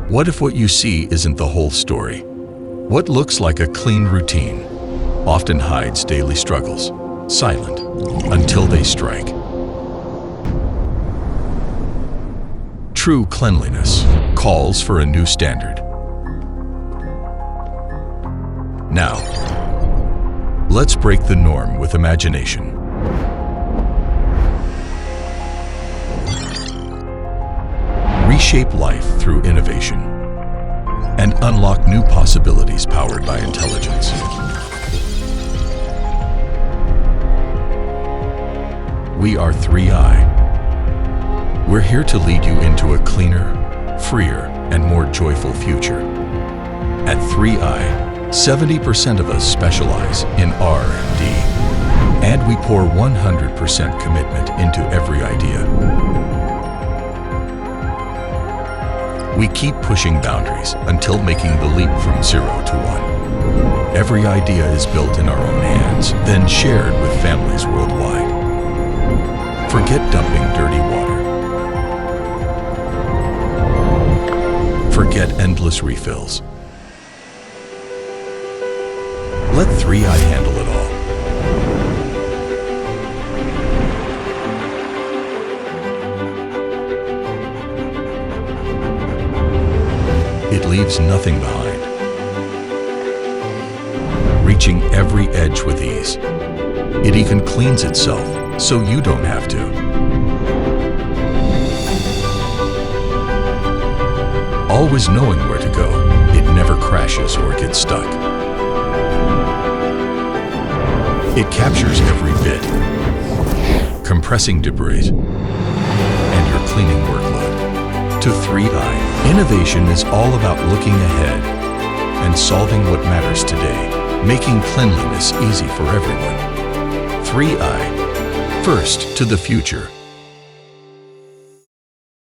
What if what you see isn't the whole story? What looks like a clean routine often hides daily struggles, silent until they strike. True cleanliness calls for a new standard. Now, let's break the norm with imagination. Reshape life through innovation and unlock new possibilities powered by intelligence. We are 3i. We're here to lead you into a cleaner, freer, and more joyful future. At 3i, 70% of us specialize in R&D, and we pour 100% commitment into every idea. We keep pushing boundaries until making the leap from 0 to 1. Every idea is built in our own hands, then shared with families worldwide. Forget dumping dirty water. Forget endless refills. Let 3i handle it all. It leaves nothing behind, reaching every edge with ease. It even cleans itself, so you don't have to. Always knowing where to go, it never crashes or gets stuck. It captures every bit, compressing debris and your cleaning workload. To 3i, innovation is all about looking ahead and solving what matters today, making cleanliness easy for everyone. 3i, first to the future.